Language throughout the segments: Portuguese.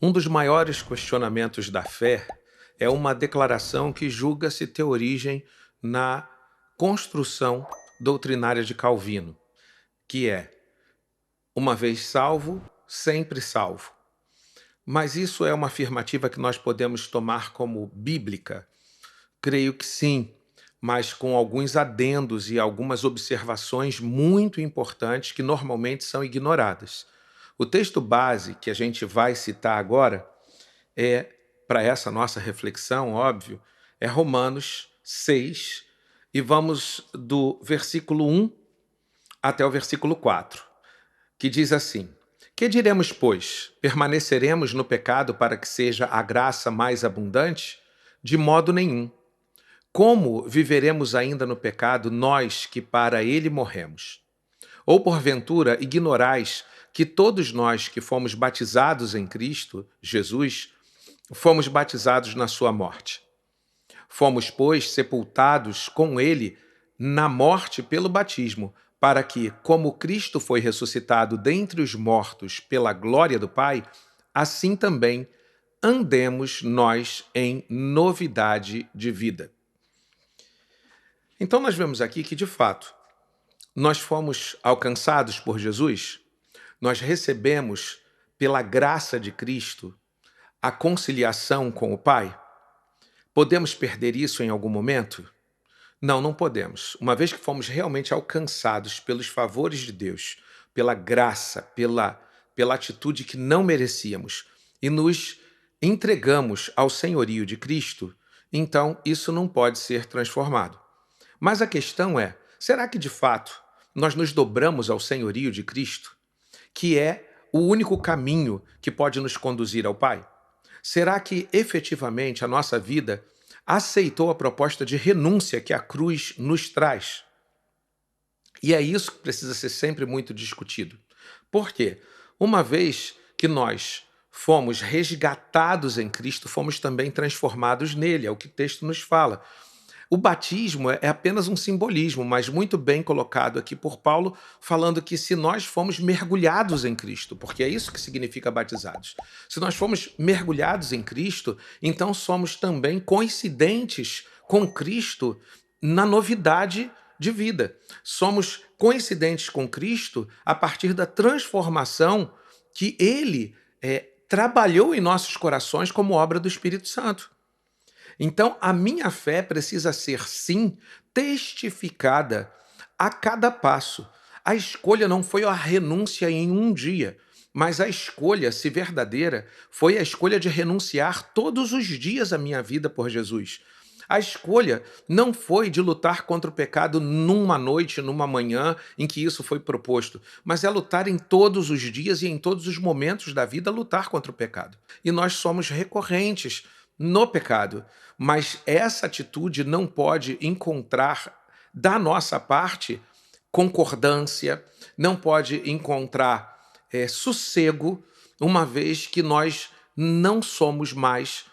Um dos maiores questionamentos da fé é uma declaração que julga-se ter origem na construção doutrinária de Calvino, que é: uma vez salvo, sempre salvo. Mas isso é uma afirmativa que nós podemos tomar como bíblica? Creio que sim, mas com alguns adendos e algumas observações muito importantes que normalmente são ignoradas. O texto base que a gente vai citar agora é, para essa nossa reflexão, óbvio, é Romanos 6, e vamos do versículo 1 até o versículo 4, que diz assim: Que diremos, pois? Permaneceremos no pecado para que seja a graça mais abundante? De modo nenhum. Como viveremos ainda no pecado, nós que para ele morremos? Ou porventura ignorais que todos nós que fomos batizados em Cristo Jesus, fomos batizados na sua morte? Fomos, pois, sepultados com ele na morte pelo batismo, para que, como Cristo foi ressuscitado dentre os mortos pela glória do Pai, assim também andemos nós em novidade de vida. Então nós vemos aqui que, de fato, nós fomos alcançados por Jesus, nós recebemos, pela graça de Cristo, a conciliação com o Pai. Podemos perder isso em algum momento? Não, não podemos. Uma vez que fomos realmente alcançados pelos favores de Deus, pela graça, pela atitude que não merecíamos e nos entregamos ao senhorio de Cristo, então isso não pode ser transformado. Mas a questão é, será que de fato nós nos dobramos ao senhorio de Cristo, que é o único caminho que pode nos conduzir ao Pai? Será que efetivamente a nossa vida aceitou a proposta de renúncia que a cruz nos traz? E é isso que precisa ser sempre muito discutido. Por quê? Uma vez que nós fomos resgatados em Cristo, fomos também transformados nele, é o que o texto nos fala. O batismo é apenas um simbolismo, mas muito bem colocado aqui por Paulo, falando que se nós fomos mergulhados em Cristo, porque é isso que significa batizados. Se nós fomos mergulhados em Cristo, então somos também coincidentes com Cristo na novidade de vida. Somos coincidentes com Cristo a partir da transformação que ele trabalhou em nossos corações como obra do Espírito Santo. Então, a minha fé precisa ser, sim, testificada a cada passo. A escolha não foi a renúncia em um dia, mas a escolha, se verdadeira, foi a escolha de renunciar todos os dias à minha vida por Jesus. A escolha não foi de lutar contra o pecado numa noite, numa manhã em que isso foi proposto, mas é lutar em todos os dias e em todos os momentos da vida, lutar contra o pecado. E nós somos recorrentes no pecado, mas essa atitude não pode encontrar da nossa parte concordância, não pode encontrar sossego, uma vez que nós não somos mais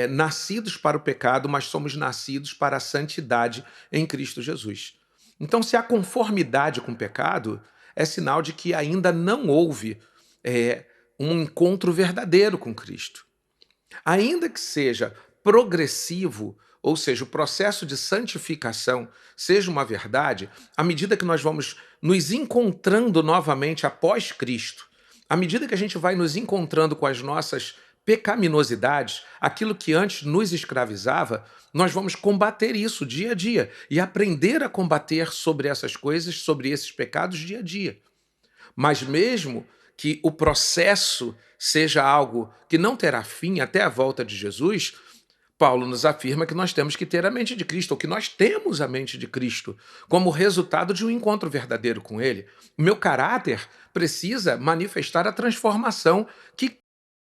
nascidos para o pecado, mas somos nascidos para a santidade em Cristo Jesus. Então, se há conformidade com o pecado, é sinal de que ainda não houve um encontro verdadeiro com Cristo. Ainda que seja progressivo, ou seja, o processo de santificação seja uma verdade, à medida que nós vamos nos encontrando novamente após Cristo, à medida que a gente vai nos encontrando com as nossas pecaminosidades, aquilo que antes nos escravizava, nós vamos combater isso dia a dia e aprender a combater sobre essas coisas, sobre esses pecados dia a dia. Mas mesmo que o processo seja algo que não terá fim até a volta de Jesus, Paulo nos afirma que nós temos que ter a mente de Cristo, ou que nós temos a mente de Cristo, como resultado de um encontro verdadeiro com Ele. O meu caráter precisa manifestar a transformação que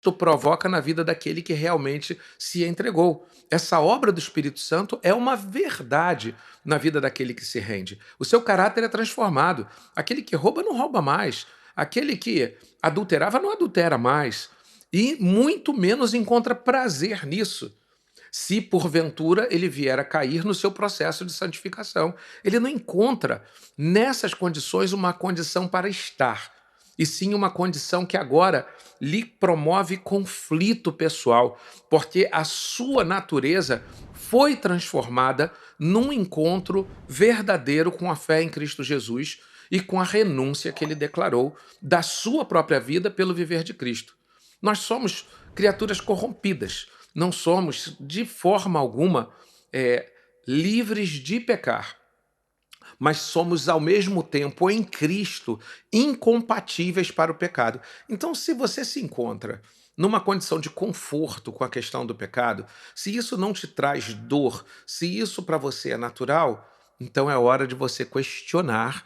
Cristo provoca na vida daquele que realmente se entregou. Essa obra do Espírito Santo é uma verdade na vida daquele que se rende. O seu caráter é transformado. Aquele que rouba não rouba mais. Aquele que adulterava não adultera mais. E muito menos encontra prazer nisso. Se porventura ele vier a cair no seu processo de santificação, ele não encontra nessas condições uma condição para estar. e sim uma condição que agora lhe promove conflito pessoal, porque a sua natureza foi transformada num encontro verdadeiro com a fé em Cristo Jesus e com a renúncia que ele declarou da sua própria vida pelo viver de Cristo. Nós somos criaturas corrompidas, não somos de forma alguma livres de pecar, mas somos ao mesmo tempo em Cristo incompatíveis para o pecado. Então, se você se encontra numa condição de conforto com a questão do pecado, se isso não te traz dor, se isso para você é natural, então é hora de você questionar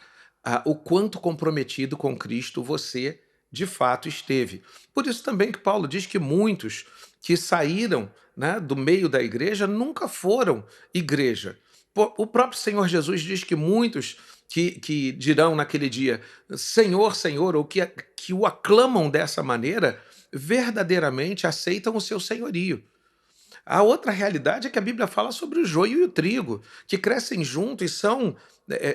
o quanto comprometido com Cristo você de fato esteve. Por isso também que Paulo diz que muitos que saíram, né, do meio da igreja nunca foram igreja. O próprio Senhor Jesus diz que muitos que dirão naquele dia, Senhor, Senhor, ou que o aclamam dessa maneira, verdadeiramente aceitam o seu senhorio. A outra realidade é que a Bíblia fala sobre o joio e o trigo, que crescem juntos e são,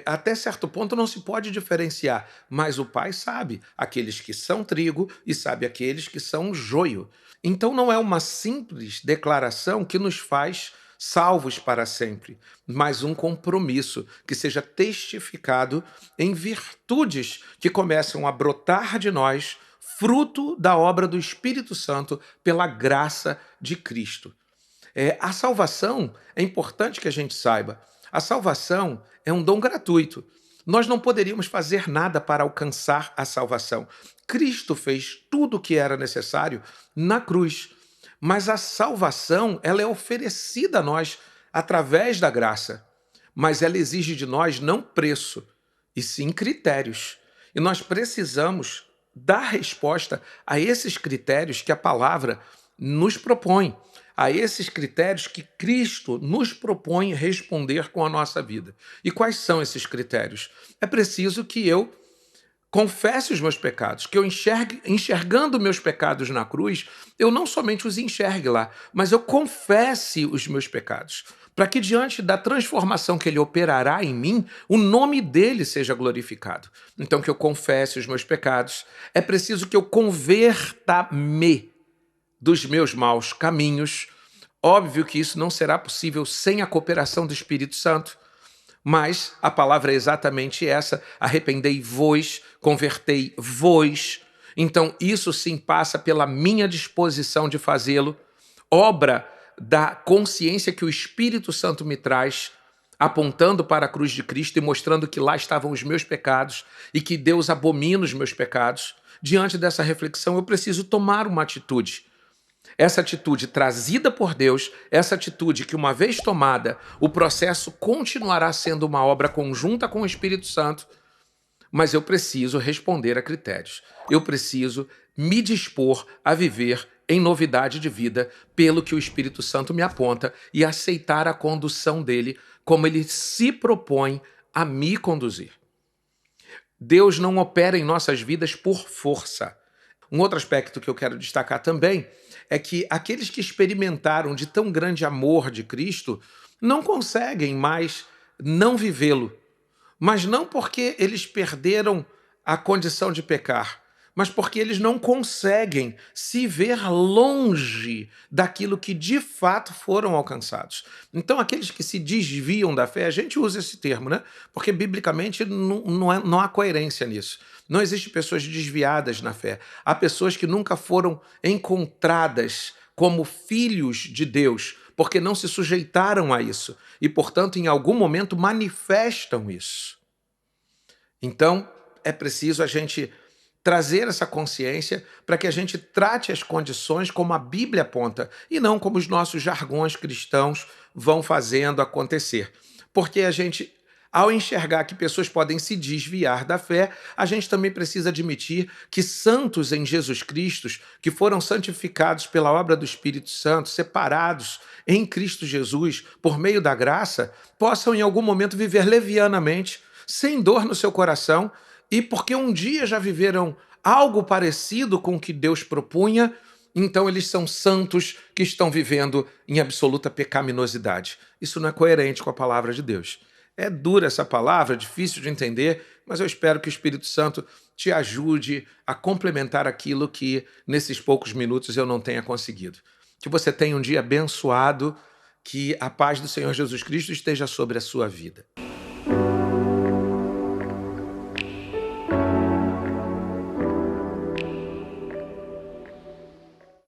até certo ponto, não se pode diferenciar, mas o Pai sabe aqueles que são trigo e sabe aqueles que são joio. Então não é uma simples declaração que nos faz salvos para sempre, mas um compromisso que seja testificado em virtudes que começam a brotar de nós, fruto da obra do Espírito Santo pela graça de Cristo. A salvação, é importante que a gente saiba, a salvação é um dom gratuito. Nós não poderíamos fazer nada para alcançar a salvação. Cristo fez tudo o que era necessário na cruz. Mas a salvação, ela é oferecida a nós através da graça. Mas ela exige de nós não preço, e sim critérios. E nós precisamos dar resposta a esses critérios que a palavra nos propõe, a esses critérios que Cristo nos propõe responder com a nossa vida. E quais são esses critérios? É preciso que eu confesse os meus pecados, que eu enxergando meus pecados na cruz, eu não somente os enxergue lá, mas eu confesse os meus pecados, para que diante da transformação que ele operará em mim, o nome dele seja glorificado. Então que eu confesse os meus pecados, é preciso que eu converta-me dos meus maus caminhos. Óbvio que isso não será possível sem a cooperação do Espírito Santo, mas a palavra é exatamente essa: arrependei-vos, convertei-vos. Então isso sim passa pela minha disposição de fazê-lo, obra da consciência que o Espírito Santo me traz, apontando para a cruz de Cristo e mostrando que lá estavam os meus pecados e que Deus abomina os meus pecados. Diante dessa reflexão, eu preciso tomar uma atitude. Essa atitude trazida por Deus, essa atitude que, uma vez tomada, o processo continuará sendo uma obra conjunta com o Espírito Santo, mas eu preciso responder a critérios. Eu preciso me dispor a viver em novidade de vida pelo que o Espírito Santo me aponta e aceitar a condução dele como ele se propõe a me conduzir. Deus não opera em nossas vidas por força. Um outro aspecto que eu quero destacar também é que aqueles que experimentaram de tão grande amor de Cristo não conseguem mais não vivê-lo, mas não porque eles perderam a condição de pecar, mas porque eles não conseguem se ver longe daquilo que de fato foram alcançados. Então, aqueles que se desviam da fé, a gente usa esse termo, né? Porque biblicamente não há coerência nisso. Não existem pessoas desviadas na fé. Há pessoas que nunca foram encontradas como filhos de Deus, porque não se sujeitaram a isso e, portanto, em algum momento manifestam isso. Então, é preciso a gente trazer essa consciência para que a gente trate as condições como a Bíblia aponta e não como os nossos jargões cristãos vão fazendo acontecer. Porque a gente, ao enxergar que pessoas podem se desviar da fé, a gente também precisa admitir que santos em Jesus Cristo, que foram santificados pela obra do Espírito Santo, separados em Cristo Jesus por meio da graça, possam em algum momento viver levianamente, sem dor no seu coração, e porque um dia já viveram algo parecido com o que Deus propunha, então eles são santos que estão vivendo em absoluta pecaminosidade. Isso não é coerente com a palavra de Deus. É dura essa palavra, difícil de entender, mas eu espero que o Espírito Santo te ajude a complementar aquilo que nesses poucos minutos eu não tenha conseguido. Que você tenha um dia abençoado, que a paz do Senhor Jesus Cristo esteja sobre a sua vida.